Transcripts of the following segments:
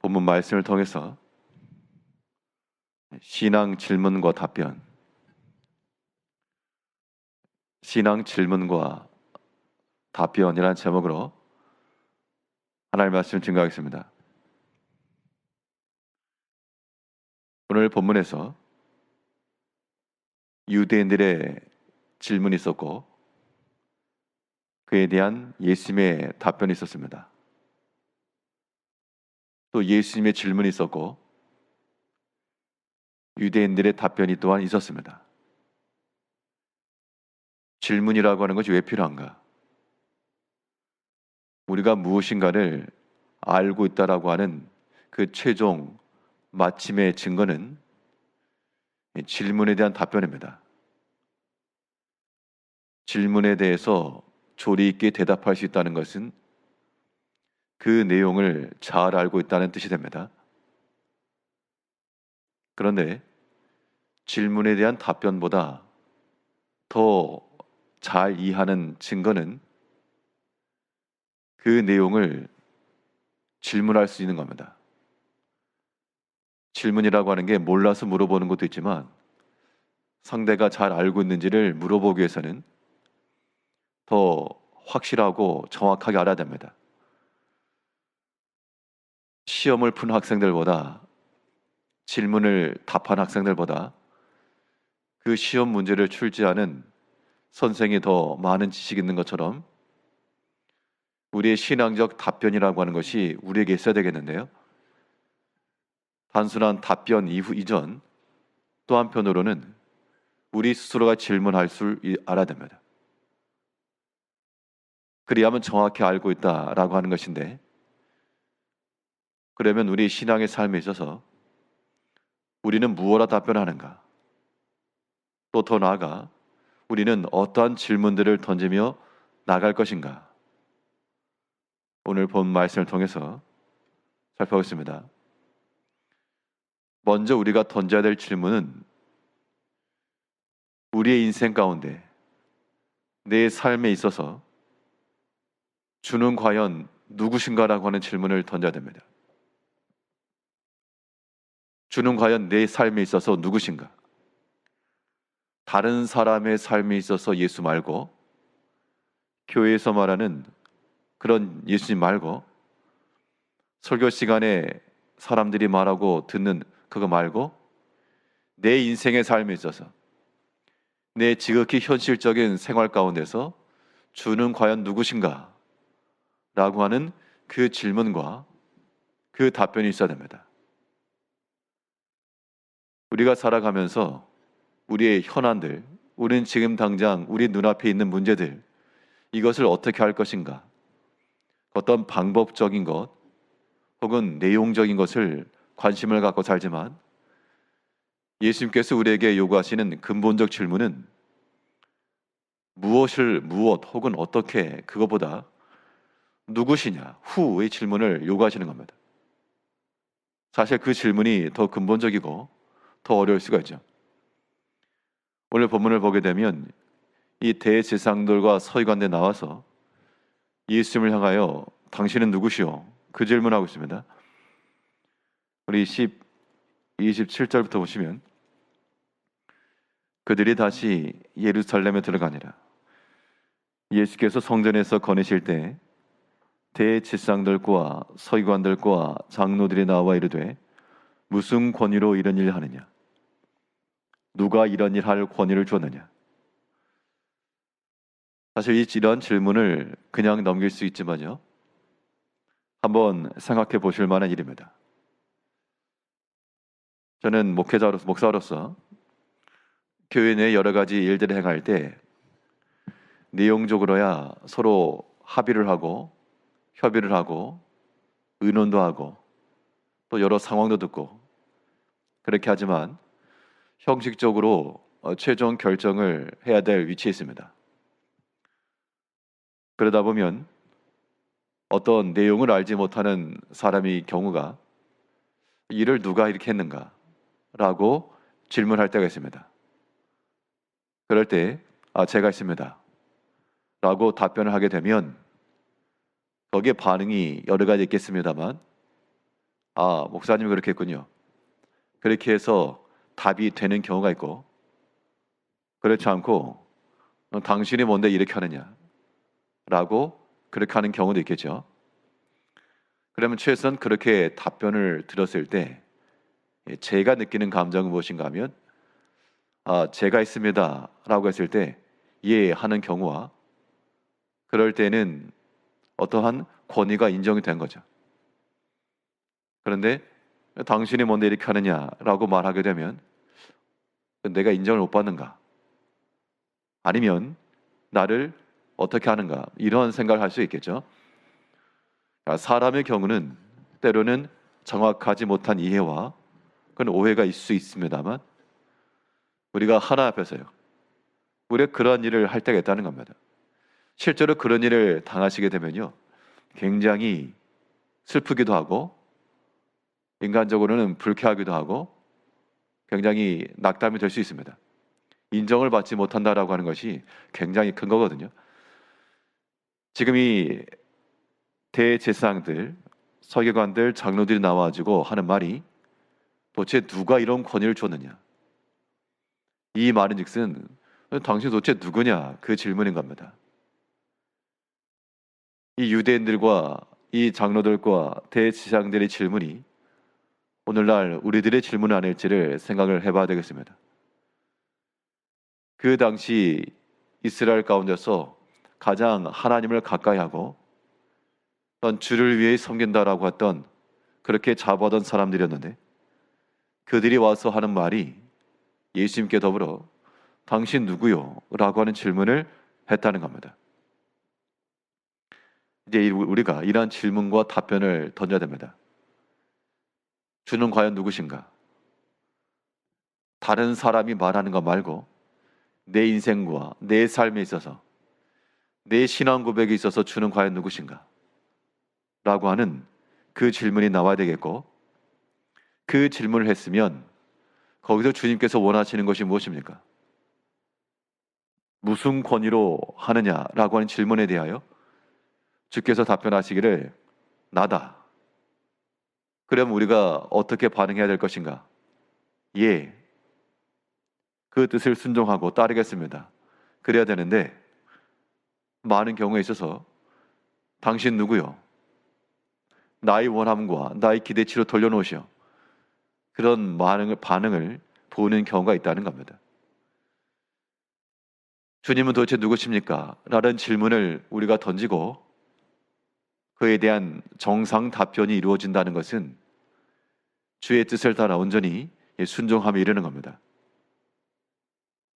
본문 말씀을 통해서 신앙 질문과 답변, 신앙 질문과 답변이라는 제목으로 하나님의 말씀을 증거하겠습니다. 오늘 본문에서 유대인들의 질문이 있었고 그에 대한 예수님의 답변이 있었습니다. 또 예수님의 질문이 있었고 유대인들의 답변이 또한 있었습니다. 질문이라고 하는 것이 왜 필요한가? 우리가 무엇인가를 알고 있다라고 하는 그 최종 마침의 증거는 질문에 대한 답변입니다. 질문에 대해서 조리 있게 대답할 수 있다는 것은 그 내용을 잘 알고 있다는 뜻이 됩니다. 그런데 질문에 대한 답변보다 더 잘 이해하는 증거는 그 내용을 질문할 수 있는 겁니다. 질문이라고 하는 게 몰라서 물어보는 것도 있지만 상대가 잘 알고 있는지를 물어보기 위해서는 더 확실하고 정확하게 알아야 됩니다. 시험을 푼 학생들보다 질문을 답한 학생들보다 그 시험 문제를 출제하는 선생이 더 많은 지식이 있는 것처럼 우리의 신앙적 답변이라고 하는 것이 우리에게 있어야 되겠는데요. 단순한 답변 이전 또 한편으로는 우리 스스로가 질문할 줄 알아야 됩니다. 그리하면 정확히 알고 있다라고 하는 것인데, 그러면 우리 신앙의 삶에 있어서 우리는 무엇라 답변하는가? 또 더 나아가 우리는 어떠한 질문들을 던지며 나갈 것인가? 오늘 본 말씀을 통해서 살펴보겠습니다. 먼저 우리가 던져야 될 질문은 우리의 인생 가운데 내 삶에 있어서 주는 과연 누구신가라고 하는 질문을 던져야 됩니다. 주는 과연 내 삶에 있어서 누구신가? 다른 사람의 삶에 있어서 예수 말고, 교회에서 말하는 그런 예수님 말고, 설교 시간에 사람들이 말하고 듣는 그거 말고, 내 인생의 삶에 있어서 내 지극히 현실적인 생활 가운데서 주는 과연 누구신가? 라고 하는 그 질문과 그 답변이 있어야 됩니다. 우리가 살아가면서 우리의 현안들, 우리는 지금 당장 우리 눈앞에 있는 문제들, 이것을 어떻게 할 것인가? 어떤 방법적인 것 혹은 내용적인 것을 관심을 갖고 살지만 예수님께서 우리에게 요구하시는 근본적 질문은 무엇 혹은 어떻게, 그거보다 누구시냐, 후의 질문을 요구하시는 겁니다. 사실 그 질문이 더 근본적이고 더 어려울 수가 있죠. 오늘 본문을 보게 되면 이 대제사장들과 서기관들이 나와서 예수님을 향하여 당신은 누구시오? 그 질문하고 있습니다. 우리 27절부터 보시면 그들이 다시 예루살렘에 들어가니라. 예수께서 성전에서 거니실 때 대제사장들과 서기관들과 장로들이 나와 이르되 무슨 권위로 이런 일을 하느냐? 누가 이런 일 할 권위를 주었느냐? 사실 이런 질문을 그냥 넘길 수 있지만요, 한번 생각해 보실 만한 일입니다. 저는 목사로서 교회 내 여러 가지 일들을 행할 때 내용적으로야 서로 합의를 하고 협의를 하고 의논도 하고 또 여러 상황도 듣고 그렇게 하지만 형식적으로 최종 결정을 해야 될 위치에 있습니다. 그러다 보면 어떤 내용을 알지 못하는 사람의 경우가 일을 누가 이렇게 했는가? 라고 질문할 때가 있습니다. 그럴 때 제가 했습니다 라고 답변을 하게 되면 거기에 반응이 여러 가지 있겠습니다만 아, 목사님이 그렇게 했군요. 그렇게 해서 답이 되는 경우가 있고, 그렇지 않고 당신이 뭔데 이렇게 하느냐라고 그렇게 하는 경우도 있겠죠. 그러면 최선 그렇게 답변을 들었을 때 제가 느끼는 감정은 무엇인가 하면 아, 제가 있습니다라고 했을 때 예 하는 경우와 그럴 때는 어떠한 권위가 인정이 된 거죠. 그런데 당신이 뭔데 이렇게 하느냐라고 말하게 되면 내가 인정을 못 받는가? 아니면 나를 어떻게 하는가? 이런 생각을 할 수 있겠죠. 사람의 경우는 때로는 정확하지 못한 이해와 그런 오해가 있을 수 있습니다만 우리가 하나 앞에서요. 우리가 그런 일을 할 때가 있다는 겁니다. 실제로 그런 일을 당하시게 되면요. 굉장히 슬프기도 하고 인간적으로는 불쾌하기도 하고 굉장히 낙담이 될 수 있습니다. 인정을 받지 못한다라고 하는 것이 굉장히 큰 거거든요. 지금 이 대제사장들, 서기관들, 장로들이 나와가지고 하는 말이 도대체 누가 이런 권위를 줬느냐? 이 말인즉슨 당신 도대체 누구냐? 그 질문인 겁니다. 이 유대인들과 이 장로들과 대제사장들의 질문이 오늘날 우리들의 질문은 아닐지를 생각을 해봐야 되겠습니다. 그 당시 이스라엘 가운데서 가장 하나님을 가까이하고 떤 주를 위해 섬긴다라고 했던 그렇게 자부하던 사람들이었는데 그들이 와서 하는 말이 예수님께 더불어 당신 누구요? 라고 하는 질문을 했다는 겁니다. 이제 우리가 이러한 질문과 답변을 던져야 됩니다. 주는 과연 누구신가? 다른 사람이 말하는 것 말고 내 인생과 내 삶에 있어서 내 신앙 고백에 있어서 주는 과연 누구신가? 라고 하는 그 질문이 나와야 되겠고 그 질문을 했으면 거기서 주님께서 원하시는 것이 무엇입니까? 무슨 권위로 하느냐라고 하는 질문에 대하여 주께서 답변하시기를 나다. 그럼 우리가 어떻게 반응해야 될 것인가? 예, 그 뜻을 순종하고 따르겠습니다. 그래야 되는데 많은 경우에 있어서 당신 누구요? 나의 원함과 나의 기대치로 돌려놓으시오. 그런 반응을 보는 경우가 있다는 겁니다. 주님은 도대체 누구십니까? 라는 질문을 우리가 던지고 그에 대한 정상 답변이 이루어진다는 것은 주의 뜻을 따라 온전히 순종함에 이르는 겁니다.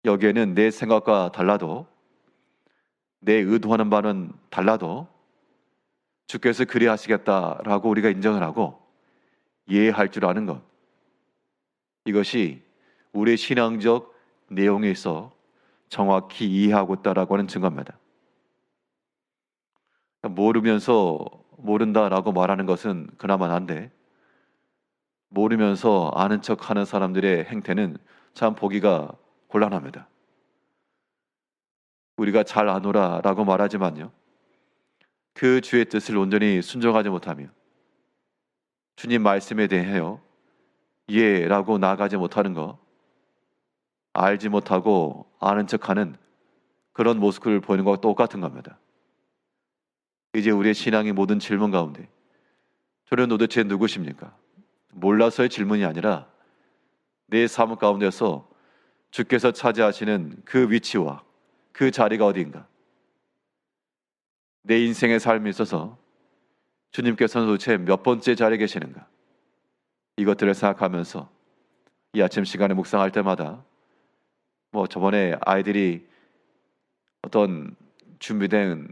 여기에는 내 생각과 달라도 내 의도하는 바는 달라도 주께서 그리 하시겠다라고 우리가 인정을 하고 이해할 줄 아는 것, 이것이 우리의 신앙적 내용에 있어 정확히 이해하고 있다라고 하는 증거입니다. 모르면서 모른다라고 말하는 것은 그나마 난데 모르면서 아는 척하는 사람들의 행태는 참 보기가 곤란합니다. 우리가 잘 아노라라고 말하지만요. 그 주의 뜻을 온전히 순종하지 못하며 주님 말씀에 대하여 예라고 나아가지 못하는 것, 알지 못하고 아는 척하는 그런 모습을 보이는 것과 똑같은 겁니다. 이제 우리의 신앙의 모든 질문 가운데 저는 도대체 누구십니까? 몰라서의 질문이 아니라 내 삶 가운데서 주께서 차지하시는 그 위치와 그 자리가 어디인가? 내 인생의 삶에 있어서 주님께서는 도대체 몇 번째 자리에 계시는가? 이것들을 생각하면서 이 아침 시간에 묵상할 때마다 저번에 아이들이 어떤 준비된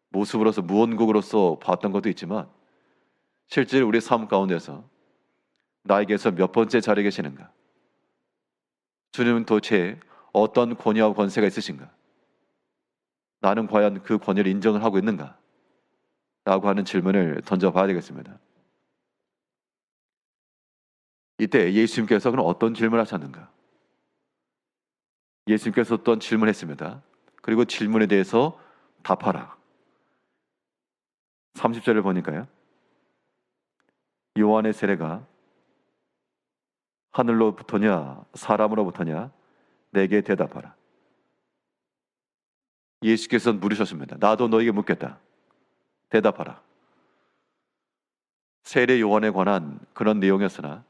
모습으로서 무언국으로서 봤던 것도 있지만 실제로 우리 삶 가운데서 나에게서 몇 번째 자리에 계시는가? 주님은 도대체 어떤 권위와 권세가 있으신가? 나는 과연 그 권위를 인정을 하고 있는가? 라고 하는 질문을 던져봐야 되겠습니다. 이때 예수님께서 그럼 어떤 질문을 하셨는가? 예수님께서 어떤 질문했습니다. 그리고 질문에 대해서 답하라. 30절을 보니까요. 요한의 세례가 하늘로부터냐 사람으로부터냐 내게 대답하라. 예수께서 물으셨습니다. 나도 너에게 묻겠다. 대답하라. 세례 요한에 관한 그런 내용이었으나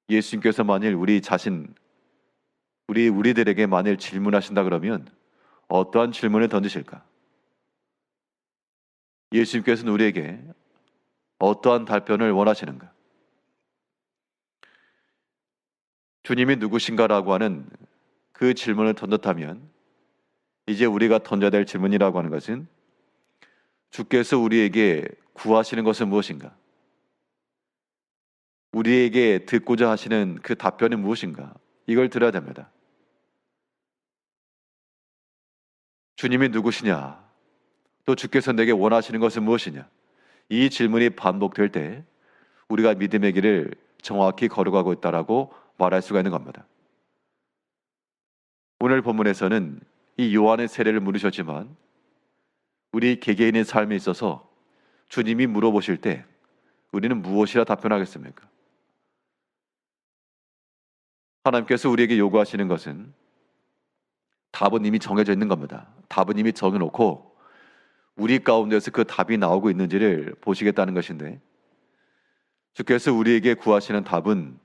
예수님께서 만일 우리들에게 만일 질문하신다 그러면 어떠한 질문을 던지실까? 예수님께서는 우리에게 어떠한 답변을 원하시는가? 주님이 누구신가라고 하는 그 질문을 던졌다면 이제 우리가 던져야 될 질문이라고 하는 것은 주께서 우리에게 구하시는 것은 무엇인가? 우리에게 듣고자 하시는 그 답변은 무엇인가? 이걸 들어야 됩니다. 주님이 누구시냐? 또 주께서 내게 원하시는 것은 무엇이냐? 이 질문이 반복될 때 우리가 믿음의 길을 정확히 걸어가고 있다라고 말할 수가 있는 겁니다. 오늘 본문에서는 이 요한의 세례를 물으셨지만 우리 개개인의 삶에 있어서 주님이 물어보실 때 우리는 무엇이라 답변하겠습니까? 하나님께서 우리에게 요구하시는 것은 답은 이미 정해져 있는 겁니다. 답은 이미 정해놓고 우리 가운데서 그 답이 나오고 있는지를 보시겠다는 것인데, 주께서 우리에게 구하시는 답은,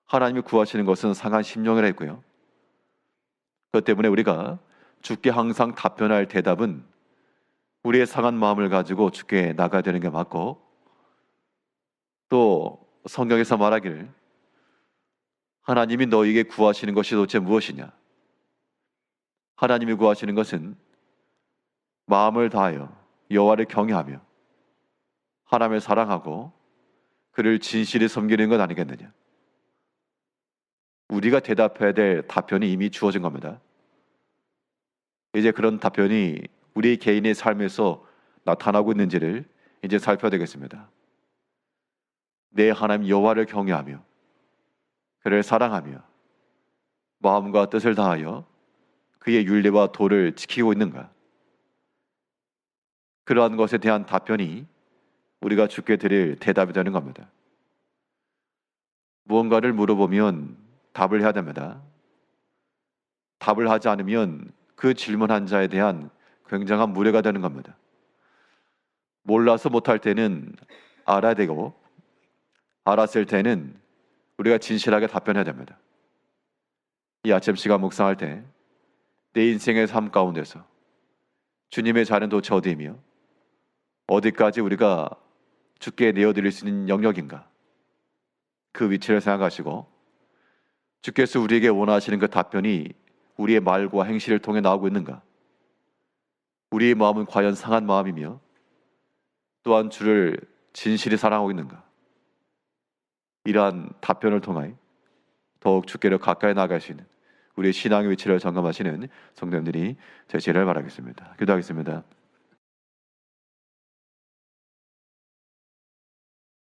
하나님이 구하시는 것은 상한 심령이라 했고요, 그것 때문에 우리가 주께 항상 답변할 대답은 우리의 상한 마음을 가지고 주께 나가야 되는 게 맞고, 또 성경에서 말하기를 하나님이 너에게 구하시는 것이 도대체 무엇이냐? 하나님이 구하시는 것은 마음을 다하여 여호와를 경외하며 하나님을 사랑하고 그를 진실히 섬기는 것 아니겠느냐? 우리가 대답해야 될 답변이 이미 주어진 겁니다. 이제 그런 답변이 우리 개인의 삶에서 나타나고 있는지를 이제 살펴야 되겠습니다. 내 하나님 여호와를 경외하며 그를 사랑하며 마음과 뜻을 다하여 그의 율례와 도를 지키고 있는가? 그러한 것에 대한 답변이 우리가 주께 드릴 대답이 되는 겁니다. 무언가를 물어보면 답을 해야 됩니다. 답을 하지 않으면 그 질문한 자에 대한 굉장한 무례가 되는 겁니다. 몰라서 못할 때는 알아야 되고, 알았을 때는 우리가 진실하게 답변해야 됩니다. 이 아침 시간 묵상할 때 내 인생의 삶 가운데서 주님의 자리는 도대체 어디이며 어디까지 우리가 주께 내어드릴 수 있는 영역인가? 그 위치를 생각하시고 주께서 우리에게 원하시는 그 답변이 우리의 말과 행실을 통해 나오고 있는가? 우리의 마음은 과연 상한 마음이며 또한 주를 진실히 사랑하고 있는가? 이러한 답변을 통하여 더욱 주께로 가까이 나아갈 수 있는 우리의 신앙의 위치를 점검하시는 성도님들이 되시기를 바라겠습니다. 기도하겠습니다.